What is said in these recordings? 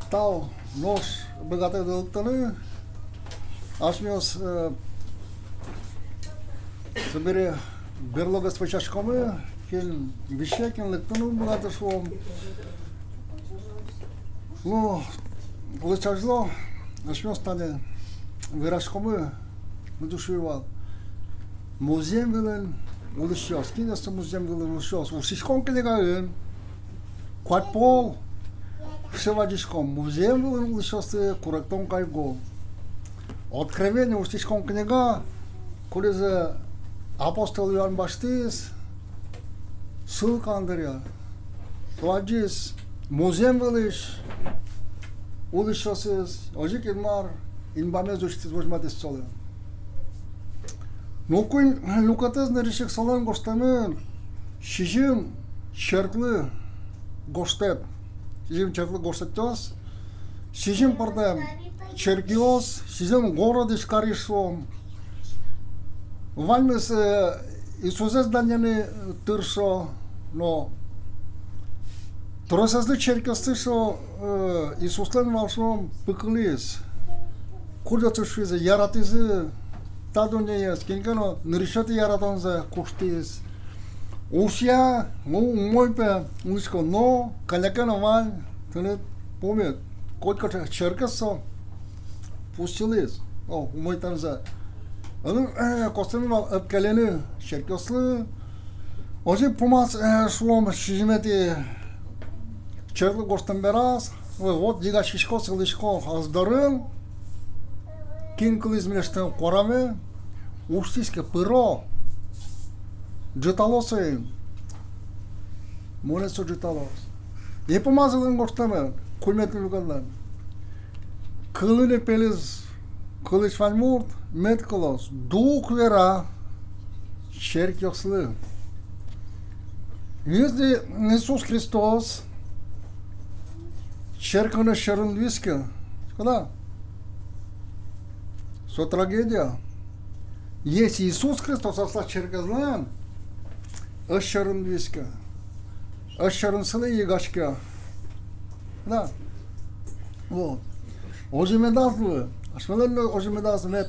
Tau, nós, bagata do tanu, acho meus sobre berlogas fechas como que bicho que lectanu bagata sou o charlo, acho meus tane verás como no do show museum vilen улучшилось, кинется museum vilen улучшилось, у сишком коллега quatro Всеводичком музей был сейчас курактом кайго. Откровение устишком книга, куда апостол Иоанн Баштис, ссылка Андрея. Владис музей был лишь улучшился, ожик инмар инбаме зучтис возьматис солен. Ну куин лукатез на решек солен гоштамен, шижим черклы гоштет. Sizin çaklı göstereceğiz. Sizin burada çerkiyoruz. Sizin gorodu çıkarıyoruz. Valmis Iisus'e zdaniany tırso, no trosazlı çerkiyoruz şu Iisus'tan varşom pıkılıyız. Kurda çıkışıyız, yaratıcı tadonyayız. Kinkano nırışatı yaratanıza kuştuyuz. Ушья, мой пе, мужко, но, коляка наваль, ты не помнит, котка черкасо, пустились, мой там за, костюм обкалены, черкаслы, уже помаз шлом шижмети, черклы гостем бераз, вот дига шишко, селишко, аздарын, кинкли измештем кораме, устиske пыро. Джиталосы, море со джиталос. И помазалым гоштамен, кульметный лугадан. Кылыне пелез, кылыш вальмурт, метколос, дух вера, черкёслы. Если Иисус Христос, черкана шерунвиска, когда? Со трагедия. Если Иисус Христос остался черкозлан, Aşarın viska, aşarın sılı yigaşka, da, вот, ожимедазлы, ашмелелле ожимедазлы,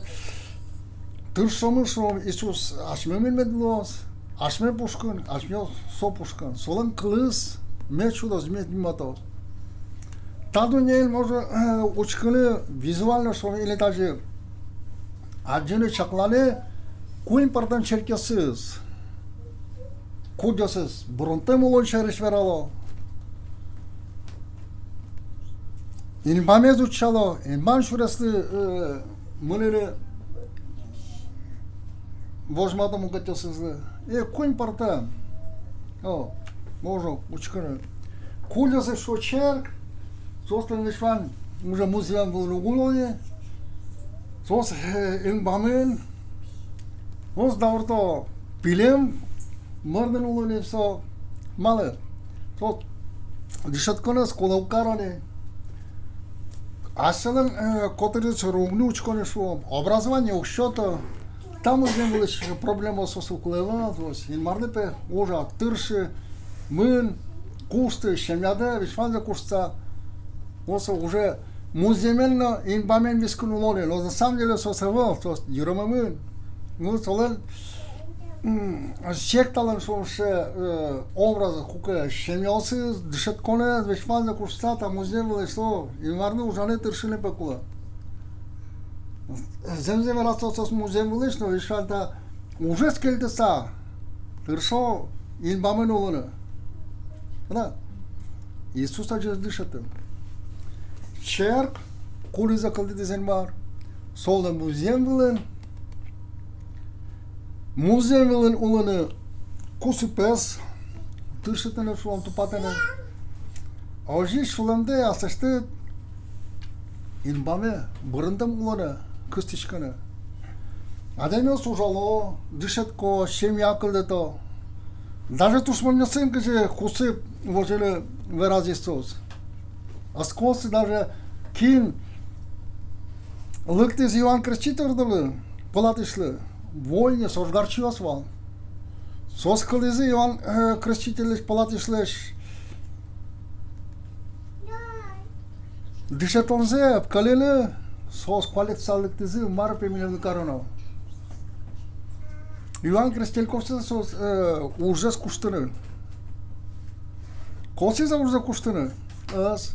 тыршомышом Иисус ашмемин медлос, ашме пушкан, ашме со пушкан, солен кылыс, мечудос медматос. Тадунел может учканы визуально шо или даже аджины чакланы, куин пардан черкесыз. Кудосыз бронтем улон шериш верало. Инбамез учало, инбам шуресли мылere возмадом угатесызлы. Куин парта. Можно учканы. Кудосыз шо черк, состан лишван уже музеям был угулоне. Сос инбамен. Сос даврто пилем. Мърден улони все мале. То дишаткона с колаукаране. Аз селен котърец ровни учконе шо. Образование укшото. Там уже было проблема с околевана. И марлепе уже тырши, мын, кусты, шемяде, вишванзе куста. Уже муземенно инбамен вискунулони. Но на самом деле сосевал. То есть юромамын. Ну, солен секталын шоуше образы кука шемялсы дышат коне вешманза курстата музей было что и марны ужаны тыршили пекула. Земзе верастос музей было что вешалта уже скельтеса тыршо инбамен улына. Да. Иисус ажез дышат. Черк кули закалды дезенбар. Солда музей было. Музей вилен уланы кусупес, тыршетene шулам тупатene. Ожи шуламде асашты инбаме бырындам уланы кыстышканы. Адемел сужало, дышетко, семья кылдето. Даже тушманный сын, каже, хусы вожили выразистос. Аскосы даже кин лыктыз Иоанн Креститель палатышлы. Войне сожгарчилась вал. Соскализы Иоанн Креститель палатышлыш. Dışatonze kalele sos kualet sağlıklısı mar pe mine karona. Ioan Crestel Costa sos urzas kustunu. Costa urza kustunu. As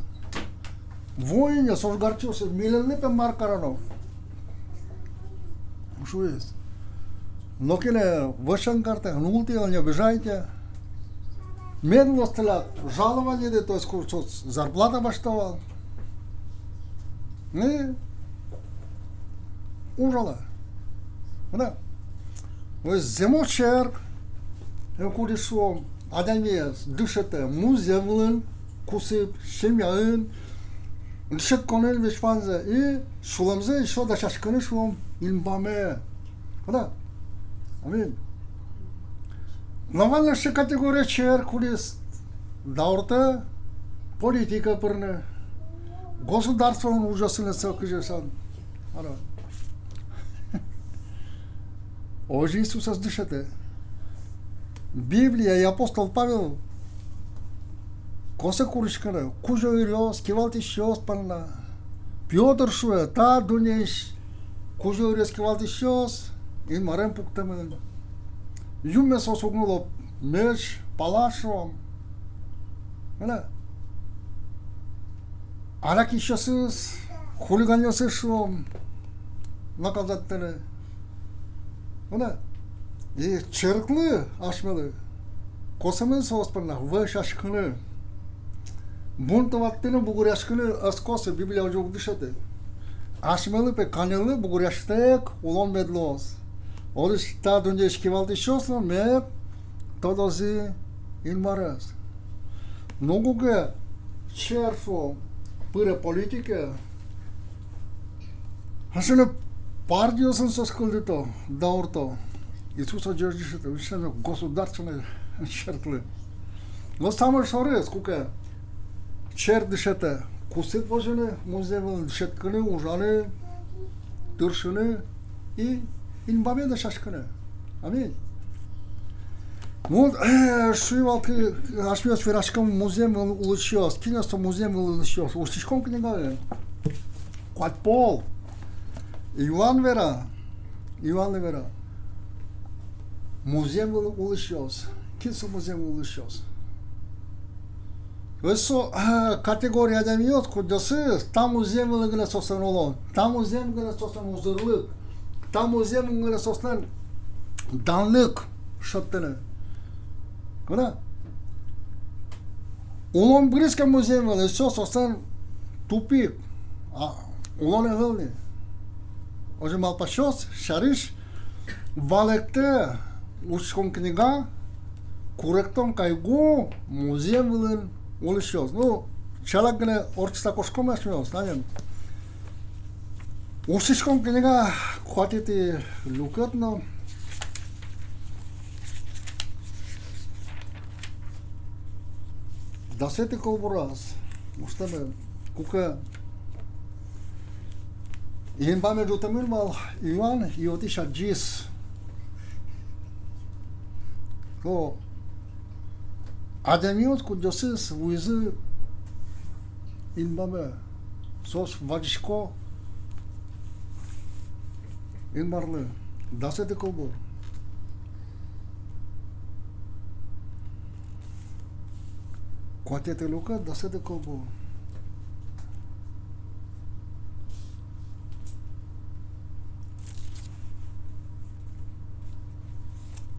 voinha sos garchos milele pe mar karona. Что есть? Но когда вышел карта, нулти он не бежайте. Медленно стало жалование, то есть зарплата баштовал. Не, ужала. Да. Вот земочерк, куда шел, адамес, дышите, музеевлен, кусып, семьян, дышит конел вешпанзе, и шуламзе еще до шашканы шум, илбаме. Да. Амин. Нормально все категория чер, кулис, даурта, политика пырны. Государством ужасный целкыжесан. Ара. Ожи Иисуса дышите. Библия и апостол Павел коса куришкана, кужо ирёс, кивалти шёс панна. Пётр шуэ, та дунеш, кужо ирёс, кивалти шёс, и марем пуктамен. Юме сосугнуло меч, палашом. Да. Араки шосыз, хулиганьосы шум, наказаттыны. Да. И черклы ашмалы, косамын сооспанна, выш ашкыны. Бунтоваттыны бугуряшкыны аскосы Библия уже дышаты. Ашмалы пе канелы бугуряштек, улон медлос. Олиш та дунеш кивалти шосло, меп, тодози илмарас. Многуге черфо, пыре политика. Хасыны партиясын соскылдыто, даурто. Иисуса Джорджишето, вишено государственные чертлы. Но самое шоры, сколько чер дышете, кусит вожены, музеевын дышеткыны, ужаны, тыршыны и илбаме да шашкыны. Аминь. Вот, шуевалки, ашмёс верашкам музеевын улучшёс, кинесто музеевын улучшёс, устишком книга. Квадпол. Иван вера. Музеевын улучшёс. Кинесто музеевын улучшёс. Össo kategori adam yok kudası tam uzun gele sosan olan tam uzun gele sosan uzurluk tam uzun gele sosan danlık şartını ona olan briska muzem gele sosan tupik olan evli o zaman paşos şariş valekte uçkon kniga корректон кайгу музеевлен улышёс. Ну, человек гне орчиста кошком ашмёс, наверное. Ушишком книга хватит лукат, но дасети колбурас. Устаме кука Инбаме жутамир мал Иван Иотиша джис. То Ademiot kudjosız vizı inbame sos vajişko inbarlı dasete kolbor. Kuatete luka dasete kolbor.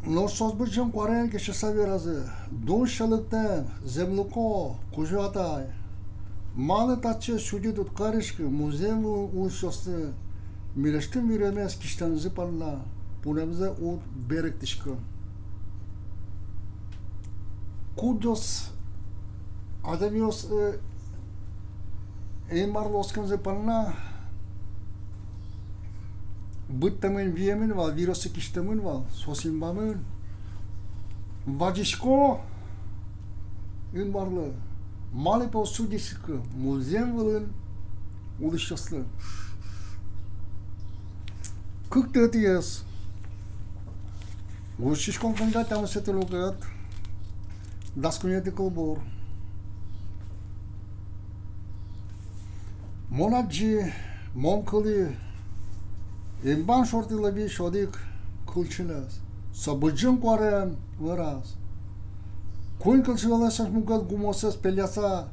Но созбычым куарен кеше саверазы, дуншалыктан, землуко, кужатай, маны татчы судит от карышкы, музем улшосты, мирештин миремес киштан зыпална, пунемзе от беректишкы. Кудос, адамиос, эймарлоскан зыпална, Быттамын виемин вал, вирусы киштамын вал, сосимбамын. Вадишко ин барлы. Малипо судишкы, музем вылын, улышчаслы. Кык тетиес. Ушишкон кында тамы сетелукат. Даскунети колбор. Monaci, monkali, imban shorti labi shodik kulchilas. Sabıcın koren văras. Kuin kulchilas mugat gumoses peliasa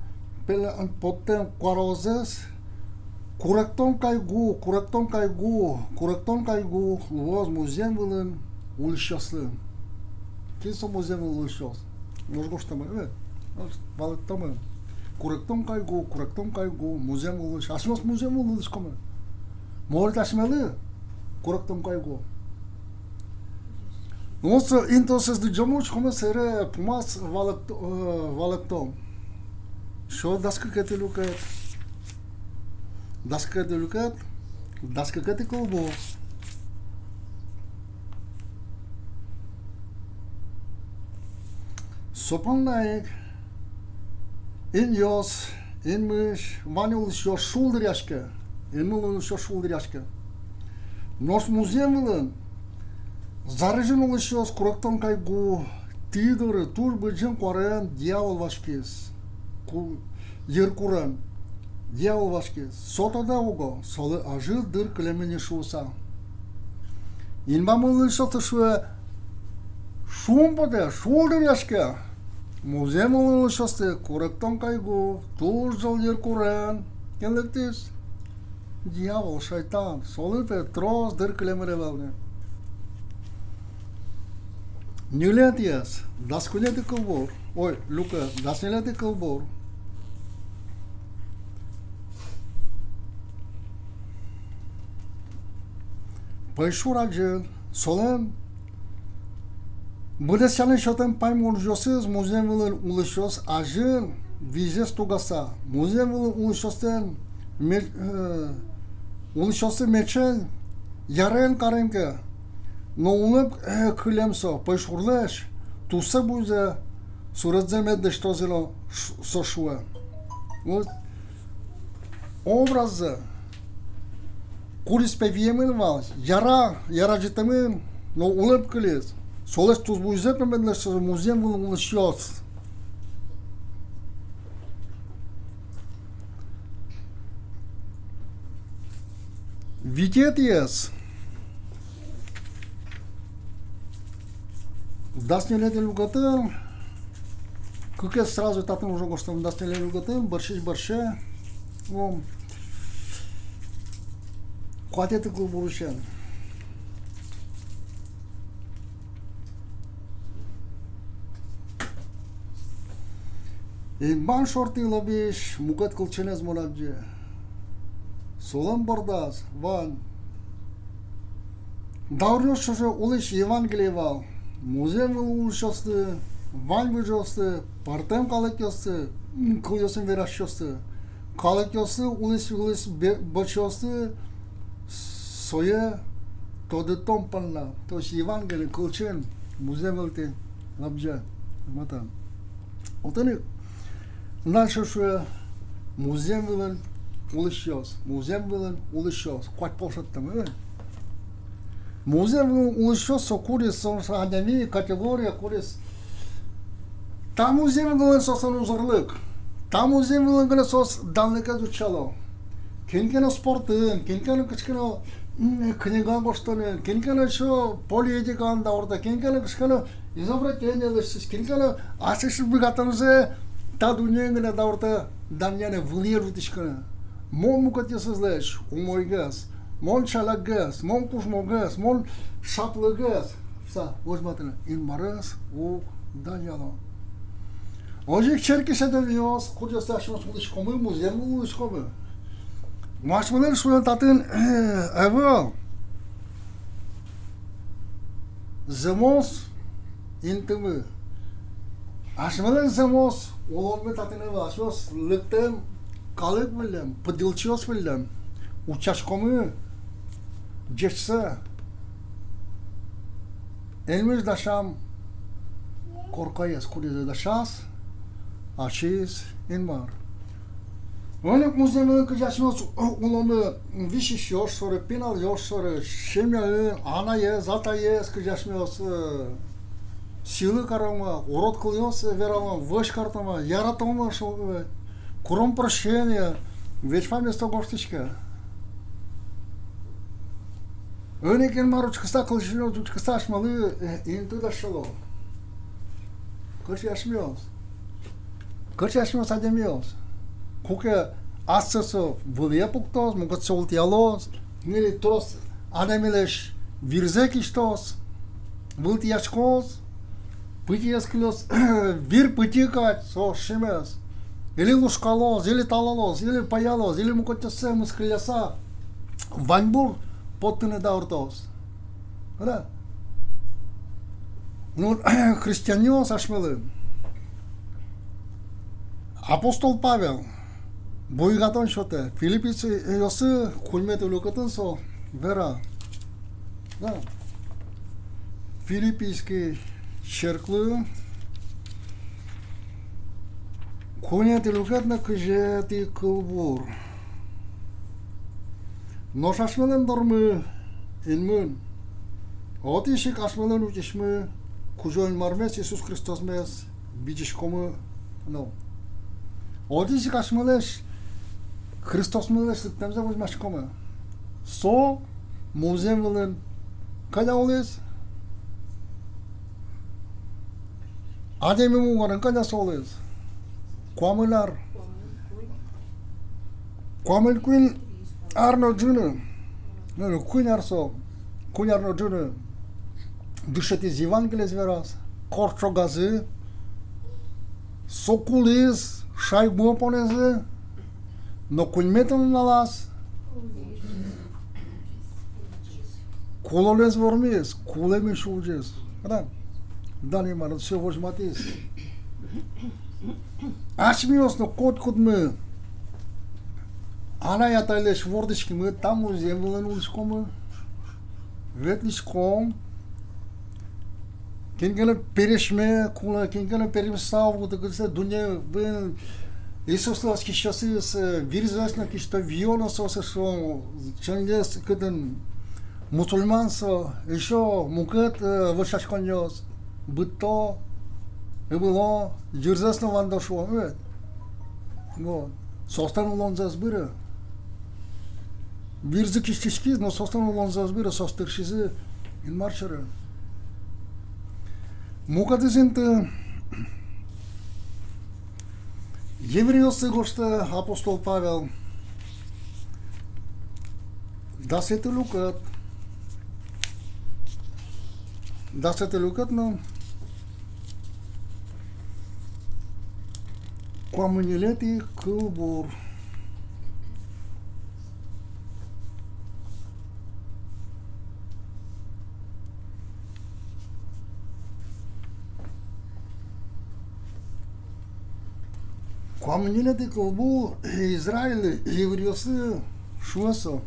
pel potem quarozes. Curecton cai gu, luos muzeul ulșosă. Quem são muzeul ulșos? Nu știu mă, valetăm. Curecton cai gu, muzeul ulșos. Așa muzeul ulșos cum? Mult așmele. Curecton cai gu. Nossa, entonces digamos como será pumas valetăm. Šo daskakete lukat. Daskakete lukat. Daskakete kolbo. Sopan naik. In jos, in myš, vanil šo šuldriaške. In mulun šo šuldriaške. Nos muzeumulun. Zarijinul šo skurakton kai gu. Tidor tur băjân coarean diavol vașkes. Cu yerkuran. Diavol vașkes. Sota da ugo. Solı ajıl dır klemeni şusa. İnbamulun şota şu şumpade şuldriaške. Muzeumul şoste kurakton kai gu. Tur jol yerkuran. Kelektis. Diavol şeytan. Solı Petros dır klemere valne. Niletias, dasculete călbor. Oi, Luca, dasculete călbor. Păișura gel, solen. Bădeseană șotem pai murjosez, muzeul ulășos, ajân, vizez tugasa. Muzeul ulășosten, ulășosten mecen, yaren karenke. No unep kılemso, păișurleș, tu se buze, surădzeme de ștozilo soșue. Obrază, curis pe viemel val, yara jitămân, no unep kılez. Soleș tu buze pe medleș muzeul ulășos. Vitetias. Dasnele lugătăm, că sразу tatăl nu jocul stăm dasnele lugătăm, bărșe, cu atât cu burușen. E ban șorti lăbiș, mugat culcenez morage. Solan bordaz, van. Daurios și uleș Evanghelieval. Muzeul ulșostă, van văjostă, partem kalăchiostă, kılıyorsun veraşostă. Kalăchiostă, ulis băciostă, soya, todı tompanla, toş Evanghelie, kılçen, muzeul te, labja, matan. Otanı, nașoșu, muzeul ulșos, coat poșătă, mă. Muzeul ulșos o curis, o să ademi categoria curis. Ta muzeul să nu zorlăc. Ta muzeul îngălă sos dalnecă ducealo. Kenkene sportın, kenkene kıçkene kniga boştanı, kenkene şu politika da orada, kenkene kıçkene izabra kenelişsiz, kenkene aşışır bir gatanıza ta dünyaya da orada danyane vliyeru tişkene. Mon mukatiyasızleş, umoygaz. Mon çalagaz, mon kuşmogaz, mon şaplagaz. Sa, uzmatını, inmarız, o danyalo. Ojik çerkese de diyoruz, kocası aşımız uluşkomu, muzeum uluşkomu. Maşmalar şuan tatın, evvel. Zemos, intimi. Aşmalar zemos, olombe tatın evvel, aşmos, lüktem, kalık bildim, pıdılçıyos bildim. Uçaşkomu, geçse, elimiz daşam, korkayız, kurize daşas, açıyız, inmar. Öyle muzeumın kıcasımız ulanı, vişiş yoş soru, pinal yoş soru, şemyalı, anayız, zatayız kıcasımız, sili karama, урод kılıyorsa verama, vış kartama, yaratama, kurum proşenya, Već fam este o goštiška. Önek en maruç kısa kılıçını tut kısa açmalı intu da şolo. Kaç yaşmıyoruz? Kaç yaşmıyoruz ademiyoruz? Kuke astăzi vălia puctos, mâncat soltialos, nele tros ademileş virzekiștos, vâltiașcos, pâtiesclos, vir pâticat, so șemes. Ele lușcalos, ele talalos, ele paialos, ele mâncătese, mâscăleasa, vanbur, pot tâne da urtos. Da? Nu, hristianios așmelă. Apostol Pavel, boigaton șote, Filipiți, eu să culmetul lucrătând sau vera. Da. Filipijski cerclă, Кунете lucrat câjeti călbur. Noș așmelen dormă în mân. Oti și așmelen ucișmă cu join marmes Iisus Hristos mes bici comă nu. Oti și așmeleș Hristos meleș să temze văd mai comă. So muzem velen kada oles. Ademi mu var kada soles. Coamănar. Coamăn quin arno jună. Nu, quin arso. Quin arno jună. Dușete zivan gles veras. Corcogază. Soculez. Șai bă poneză. No quin metan na las. Cololez vormez. Culeme șulgez. Da. Dani mă, se voci matis. Açmıyoruz no kod mı? Ana yatayleş vordiş kimi tam uzemlen ulşkomu. Vetlişkom. Kenkele perişme, kula kenkele perimsav, вот это дуня ben Iisus ki şası virzasna ki işte viyona sosa şu çenges kadın musulmansa еще mukat vășașconios bıto было жирзасно ван дошло, вот. Состану лон зазбыра. Вирзы кишкишки, но состану лон зазбыра, состыршизы ин маршары. Мукадызынты еврейлсы гошта апостол Павел дасеты лукат, но Coamânileti călbur. Coamânileti călbur, Israel, evriosă, șuăsă.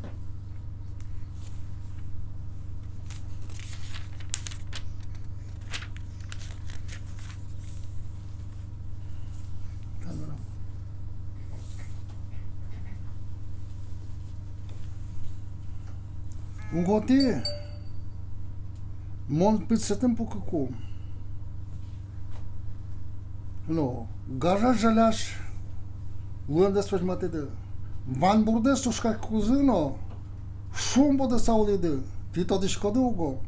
Готи мон пиццетен по како. Но гажа жалаш луенда сваж матеде. Ван бурде сушка кузино шумбо да сауледе. Ти то дишкоде уго.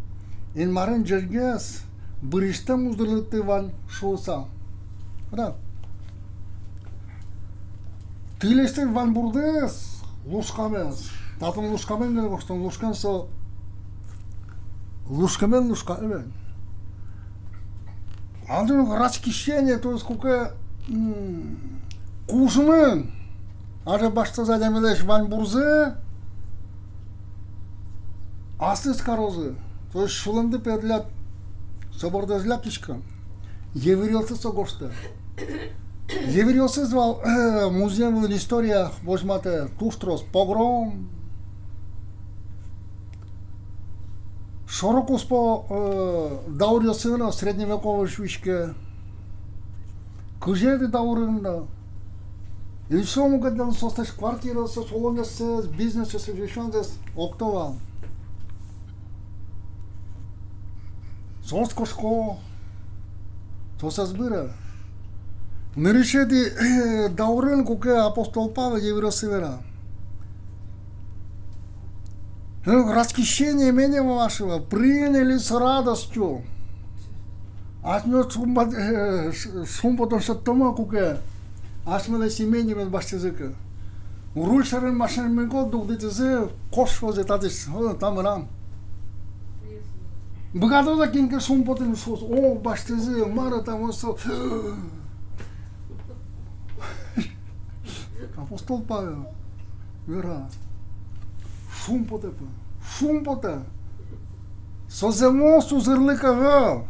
Ин марен джергес бриштем уздрлыты ван шоса. Да. Ти лесте ван бурдес лускамес. Tatım luşkamen ne baştan luşkansa luşkamen luşka evet. Anladın mı? Raç kişiye to jest kuka kuşmen. Aże başta zademileş van burze astıs karozu. To jest şulundu pedlat sobordazla kişka. Еврейлсы согошты. Еврейлсы звал музей в история возьмате туштрос погром. Широко спо даурил сына средневековой швичке. Кужеты даурында. И все могу делать состав квартиры, со салоны, с бизнеса, с решением, октова. Соскошко, то со сбыра. Наричати Даурен, кога апостол Павел Евросевера. Расхищение меня вашего приняли с радостью. Аз не сумпотом шаттома кога. Аз ме на семейни мен баштезека. Руль шарен машин мен гол дугдите зе кош возе татис там рам. Богато за кинка сумпотен шос. О баштезе мара там осо. Апостол Павел. Вера. Шумпота. Соземос узырлыкага.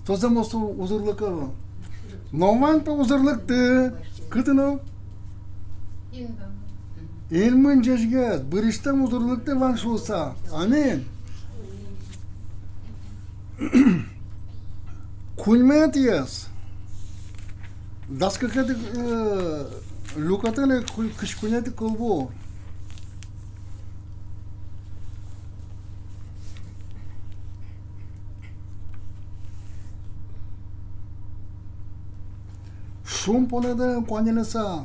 Соземос узырлыкага. Норманта узырлыкты. Кытыны? Элмын жежгет. Бырыштан узырлыкты ван шулса. Амин. Кульмет ес. Даскакаты люкатылы кышкунеты кылбу. Шум понеда куанелеса.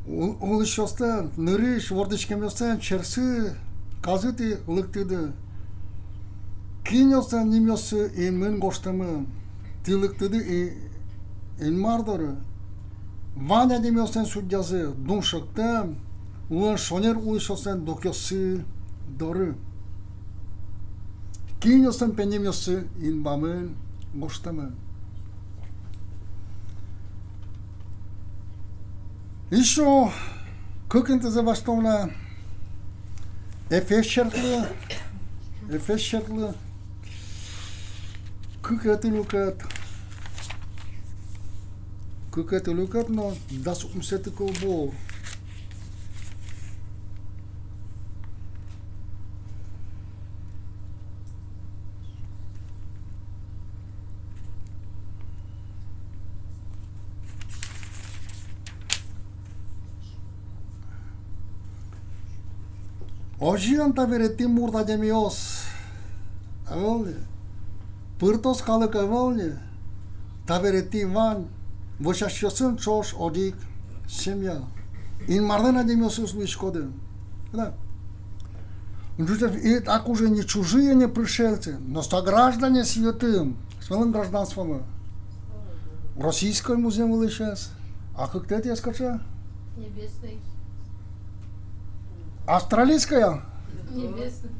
Улышостан, нырыш, вордышкеместан, черсы, казыты лыктыды. Киностан немёсы и мын гоштамы. Ты лыктыды и мардоры. Ваня демёстан судьязы, дуншакта, улан шонер улышостан докёсы доры. Киностан пенемёсы ин бамын гоштамы. Еще каким-то заваштовна Эфес чертлы, как это люкат, но дас умсеты колбо. Ожиан таверети мурда демиос. Аволне. Пыртос калык аволне. Таверети ван. Вошашёсын чош одик. Семья. Ин мардена демиос услышкоден. Да. Это уже не чужие, не пришельцы, но сограждане святым. С малым гражданством. Российское музей сейчас. А как ты это скажешь? Небесный. Австралийская? Небесный.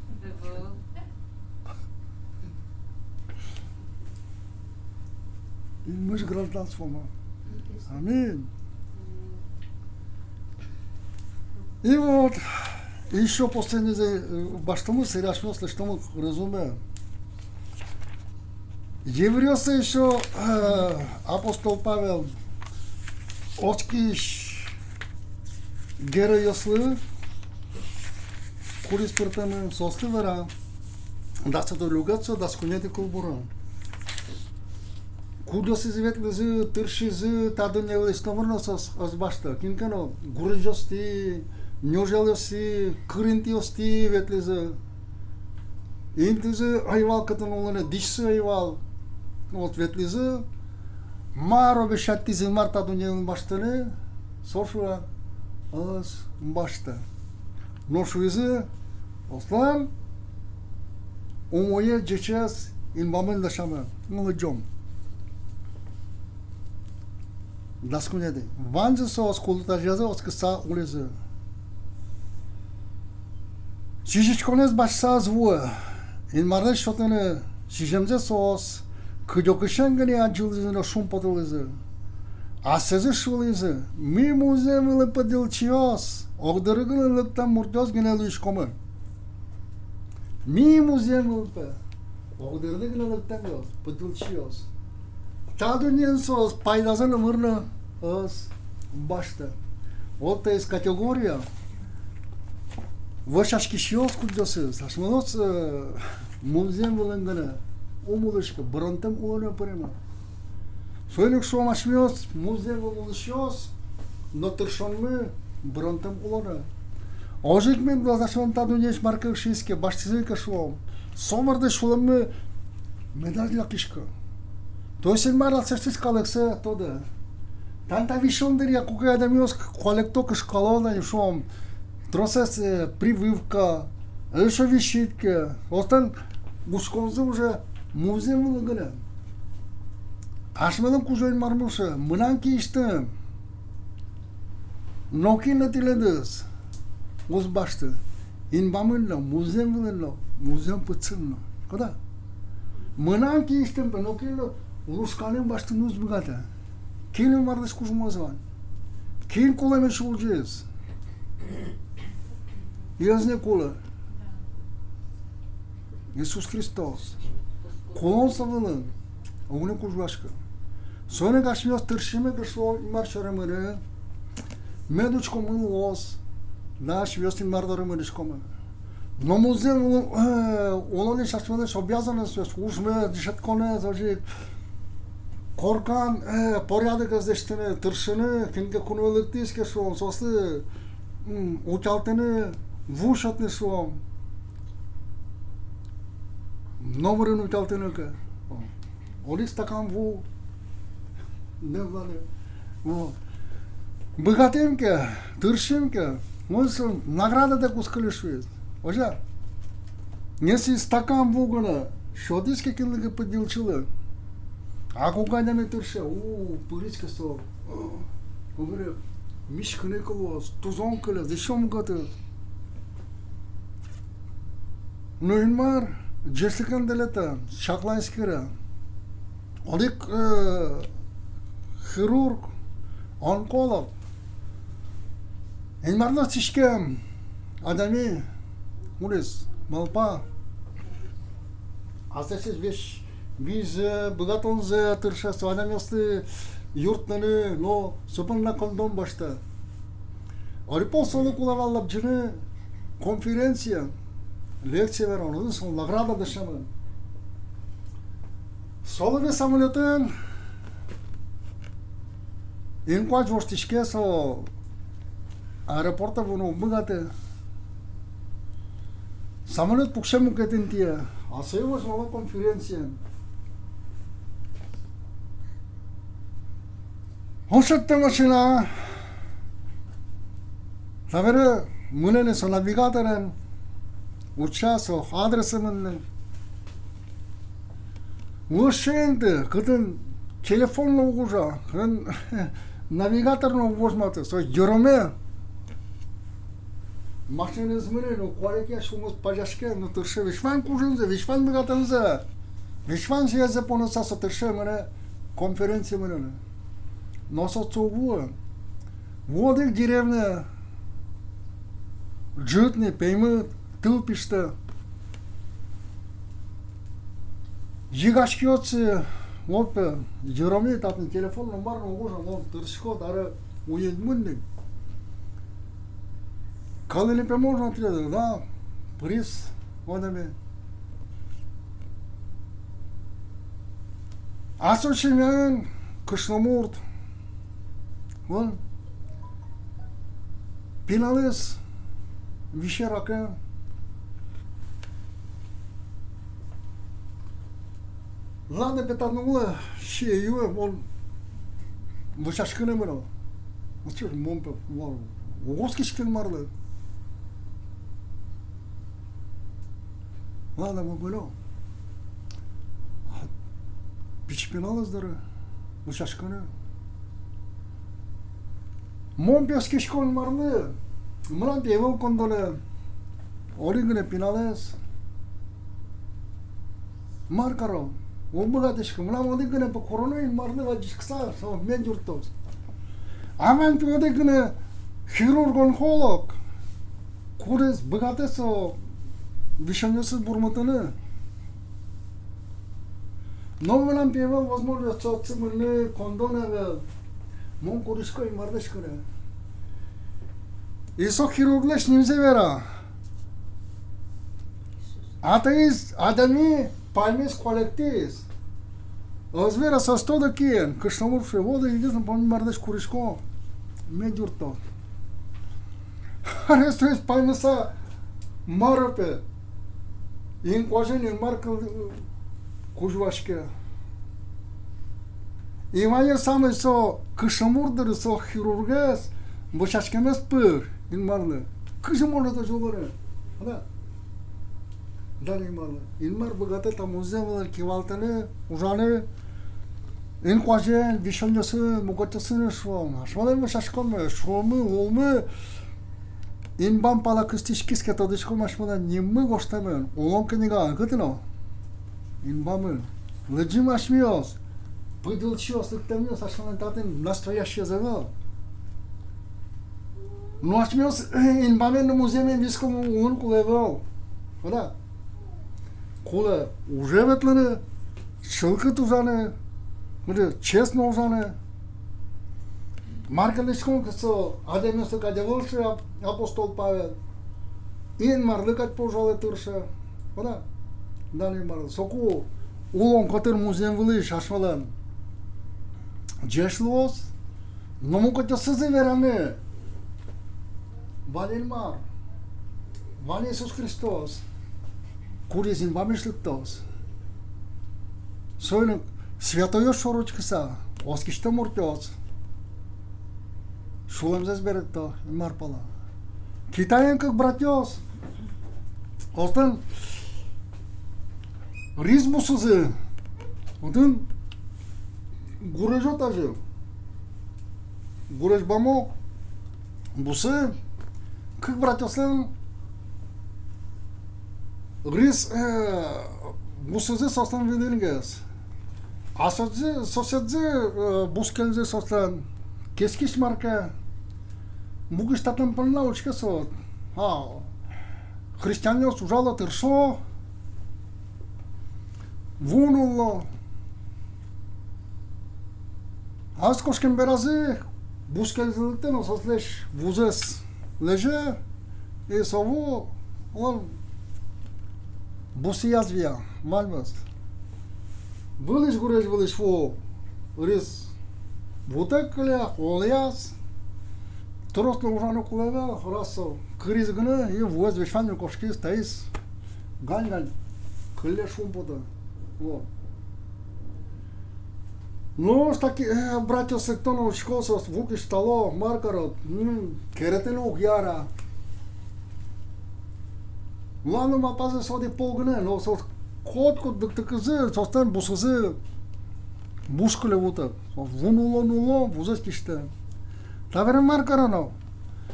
И мы же гражданством. Аминь. И вот, еще последний баштаму сериашно слышно разумею. Еврейся еще апостол Павел очки герояслы курис пертаме сосли вера да се долюгат да скунете кулбура. Куда се зветли за търши за тадо не листовърна с баща. Кинкано гурижости, ньожелости, кринтиости ветли за инти за айвал като нолане дишсы айвал. Вот ветли за маро бешатти за марта до не бащане сошуа аз баща. Ношу изы ослан умое джечас ин момент дашама. Ну джом. Даскунеде. Ванзы соос кулута жаза оскыса улезы. Шишичконез башса звуа. Ин мардеш шотыны шишемзе соос кыдёкышангани аджылызыны шум подылызы. Асезы шулызы. Ми муземылы подылчиос. Огдырыгылы лыктан муртёз гене лышкомы. Ми муземылы огдырыгылы лыктан подылчиос. Тадунен соос пайдазын умырны ос башта. Вот из категория вошашки шиос куддосы. Сашмалос музем вылынганы умулышка бронтым уына прямо. Сойлык шомашмиос музем вылышиос, но тыршонмы бронтым улына. Ожик мен глазашон тадунеш маркы шиске баштызыка шуом. Сомарды шулымы медаль якишка. То есть мара сестис калекса тода. Tanta вишондария, кога да ми колекто шкалона и шом. Троса се прививка, еще вишитка. Остан гушконза уже музеем лыгына. Ашмадан кужойн мармуша, мынанки иштим. Нокина тиледис. Оз башты. Инбамынла, музеем вылынла, музеем пыцынла. Када? Мынанки иштим, нокина рушканын башты нуз бігата. Кейін мардыш кужмазван. Кейін колаймен шулжез. Язне кола. Иисус Христос. Колон савылын. Огне кужбашка. Соне гашмиос тыршиме гашо маршарамыны. Медучко мын лос. Наш вёстин мардарымыны шкома. Но музеем олони шашманы обязаны службы дишатконе зажи Korkan порядок аздештene тыршыны кинге кунвелыктиске шоом сосы учалтыны вушатны шоом номерын учалтыны ка оли стакан ву не вланы богатемке тыршимке мусун награда да кускалышвет ожа неси стакан ву гына шодиске кинлыгы подилчылы А кога не ме търша, паричка со, говоря, мишка некало, стозонкаля, защо му гата? Но инмар, джесликан делета, шаклайскера, одик хирург, онколог, инмарда всички адами, улис, малпа, аз се виж, Biz bıgatonza tırşası adamyası yurtları no sopanla kondon başta. Aripon solu kulavalap cını konferansiya лекция ver onu son nagrada dışamı. Solu ve samolotun инкуач воштишке со аэропорта воно быгате. Самолет пукшему кетентия. А сейваш нова конференция. Hoşçakalın машина. Tabii münene son navigatörün uçağı adresinin Ушенде, кытын телефонно угужа, кын навигаторно угужматы, со юроме. Машинизмыны, ну квалике шумус пажашке, ну тыршы вишван кужынзы, вишван бігатынзы. Вишван сиязы понуса со тыршы мыны конференция мыны. Носа цугуа. Водик деревня. Житный, пеймы, тылпишты. Жигашки отцы, вот Джероми, татный телефон номер, он тыршко, дары уедмунный. Калыли можно ответить, да, приз, водами. Асочимен, Кышномурт, вон, Пиналес, Вишерака. Ладно, пятанула, шею, он вышашканы мыра. Вот что, момпа, угоскишкин марлы. Ладно, мы были. Пичпиналыз дары, вышашканы. Момпескишкон марлы. Мран певал кондоле. Оригне пиналез. Маркаро. Облагатышкы, мына одикіне по коронавирус марды вадишкса, со мен журтос. Аман ты одикіне хирург онколог, курес богатесо вишанёсыз бурматыны. Но мынан певал возможно соцсымыны кондоневе, мон куришко и мардышкыны. Исо хирурглеш нимзе вера. Атеиз адами Palmes colectez. Os vera să sto de kien, că știu mult vodă, и дизам по мардеш куришко. Медюрто. Аресто е палмеса марапе. Ин кожен ин маркал кужвашке. Иване самый со кышымурдыр со хирургес бошашкемес пыр инмарлы. Кышымурды то жолары. Да. Да инмарлы. Инмар богаты там музейлар кивалтаны, ужаны ин қажен вишоньосы мугатысыны шуам. Шуалай бошашкомы, шуамы, олмы инбам пала кыстишкиске тодышко машмада неммы гоштамын. Олом книга кытыно. Инбамы лыджим ашмиос. Пыдылчиос лыктамиос ашмадан татын настоящий завел. Ну ашмиос инбамен муземен виском он кулевал. Да. Куле уже ветланы, шылкы тужаны, честно ужаны. Маркалишком кысо адеместо кадеволшы апостол Павел. Ин марлыкат пожалуй турша. Да. Дали мар. Соку улон катыр музеем вылыш ашмалан. Джешлос, но муката сызы вераме. Валельмар. Ван Иисус Христос. Куризин бамишлыктос. Сойны святойо шорочкыса. Оскишта муртёс. Шулемзес беретто. Марпала. Китаен как братёс. Остан ризмусызы. Отын Гурежо тажы. Гуреш бамо. Бусы. Как братёсын. Риз бусызы состан виделгес. Асадзы соседзы бускелзы состан. Кескиш марка. Мугыш татан пылна учка сот. Христианёс ужало тыршо. Вунуло. Аз кошкен беразы бускелзылыктен осослеш вузес леже и сову он бусы язвия мальмас. Вылыш гуреш вылыш фо рис вутек кыле оляс тросно ужану кулева расо криз гыны и вуз вешваню кошки стоис гань кыле шумпода. Вот. Ну, таки братья сектоно школса вуки стало маркарот, керетено угяра. Лану мапазе соди полгне, но со котко дыктыкызы, состан бусызы мускуле вута. Вунуло, вузес киште. Таверен маркарано.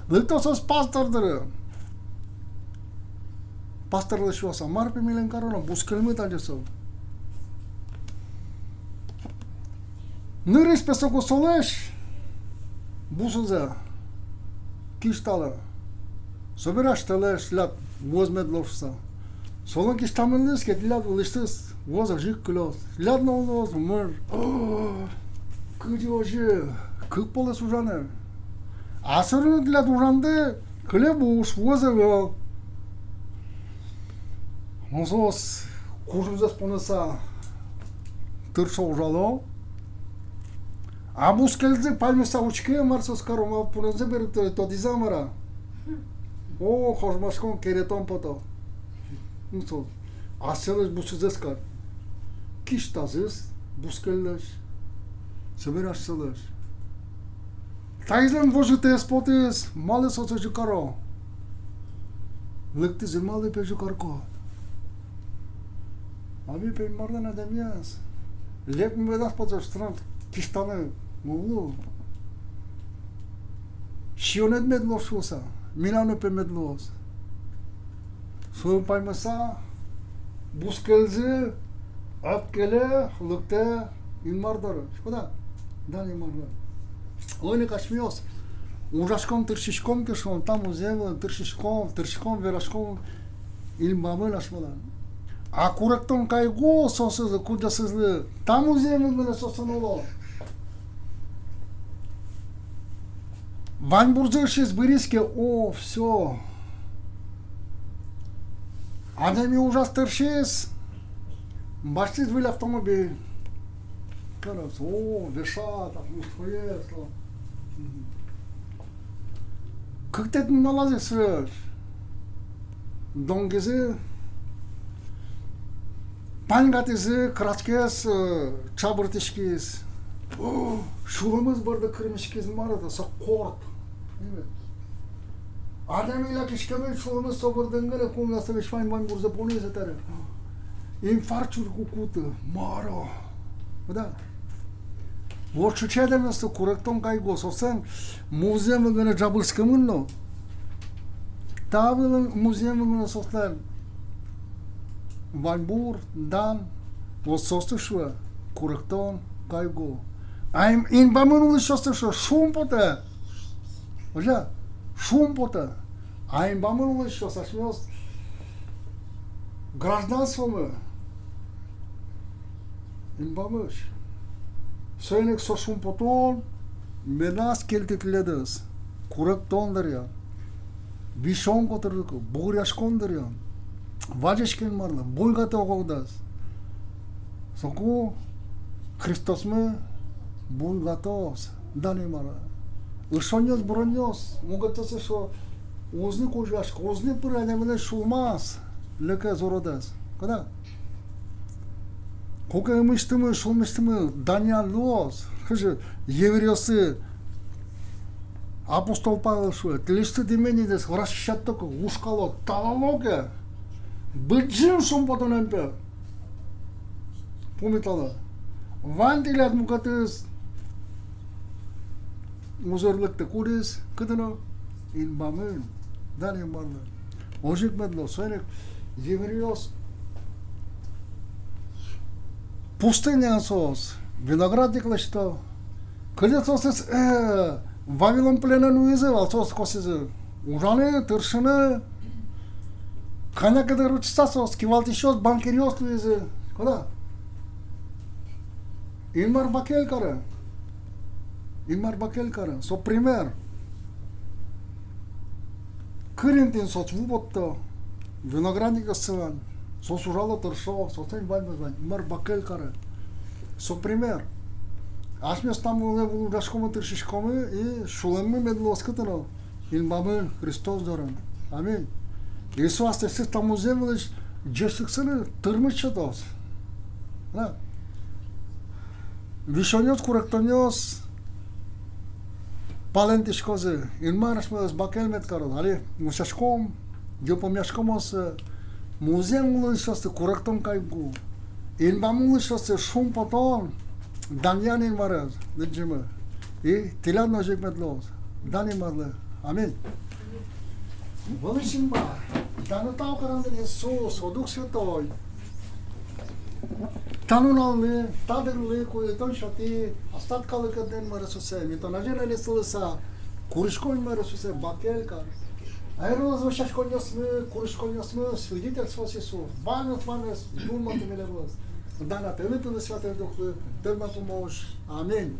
Лыто сос пастордыры. Пасторлы шуаса, марпи милен карано, бускелмы таджесо. Нырыш песоко солеш, бусуза, киштала, собираш телеш лят возмед лошса. Солон киштамынлыс кетилят улыштыс, воза жик клёс, лят нолос, мыр, кыди ожи, кык полес ужаны. Асырын лят ужанды, кле буш, воза вел. Носос, кушузас понеса, тырша ужало. А бускелзы пальмеса учке марсос карома пунезе берет то дизамара. О, хошмашкон керетон пото. Ну то. А селеш бусузес кар. Киштазыс бускеллеш. Собираш селеш. Тайзлен вожите спотес мале соцочу каро. Лыкты зималы пежу карко. Ами пей мардан адемяс. Леп медас пото странд киштаны. Мовлу. Шионет медлов шуса. Милано пе медлос. Соем паймаса. Бускелзы. Апкеле. Лыкте. Инмардары. Шкода? Да, инмардары. Ойны кашмиос. Ужашком тыршишком кешон. Там уземлен тыршишком верашком. Илмамын ашмадан. А курактон кайго сосызы, кудасызлы. Там уземлен сосыноло. Вань бурзыши с Быриске, о, все. Адами ужас тыршис. Баштит был автомобиль. Кажется, о, вешат, атмосфера. Как ты это налазишь? Донгизы. Пангатизы, крачкес, чабыртышкис. Şulumuz burada kırmış kezim var da kort. Evet. Adamıyla kişkemen şulumuz sobırdan gene kumlasa ve şvayn van gurza ponu yesetere. Infarctul cucută, maro. Da. Orice ce de nostru corectom ca igos, o să muzeum gână jabulskămân no. Tabel muzeum gână sostan. Vanbur, dan, o sostu șua, corectom ca igo. Aim in bamânul sostu șua, șumpotă. Așa, șumpotă. Aim bamânul șua, să șmios. Гражданство in Bamăș. Söynek sosun poton, menas keltetledes, kurak tondırya, bişon koturduku, buğraş kondırya, vajeşken marla, bulgata oğudas. Soku, Hristos mı, bulgatos, dani mara. Ишоньос броньос, мугатосы шо, озны кожаш, озны пыранемene шулмас. Lăcă zorodas. Когда? Кока мыштымы, шулмыштымы, Daniel Los, хăжы, евреосы, апостол Павел шуе, тлешты деменидес, вращаттока, ушкало, талалока, быджим шум потонемпе. Помитала. Вантилят мукатыс, музорлыкты курис, кыдыно, инбамын, Daniel Marla. Ожик медло, сойнек, евреос, пустыня сос, виноградник лăștă, câte soses, Vavilon plenă nu ize, alsos coseze, urane, târșână, caneacă de rucista sos, chivaltișos, bancherios nu ize, da? Inmar bakel care, so primer, Cârintin soț vubottă, vinogradnică săvan, s-o sujală târșo, s-o țăni bani bezbani, măr bakel care, s-o primer. Aș mi-o stam în levul rașcomă târșișcomă, e șulămă medlo scătănă, in bamân, Hristos dorăn. Amin. Iisus asta se sta muzeul, deci, gesăxănă, târmăcetos. Da. Vișonios, curectonios, Palentișcoze, in maraș mă zbakel met carol, ale, mușașcom, eu pomiașcomos, muzeul și asta corectom ca cu, in bamul și asta șum poton, Danian in maraz, deci mă, e tilat nojec met los, Dani marle, amin. Vă și bar, dar nu tau care de Iisus, o duc și toi. Tanunalne, taderule cu eton șati, a stat calăcă den mă răsuse, mitonajele le sălăsa, curșconi mă răsuse, bakel care. Aeros vă șașconios mă, curșconios mă, sfârditel sfos Iisus, banăt, nu mă temele văz. Dana te lăpă de Sfântul Duh, tălmă pumoș, amin.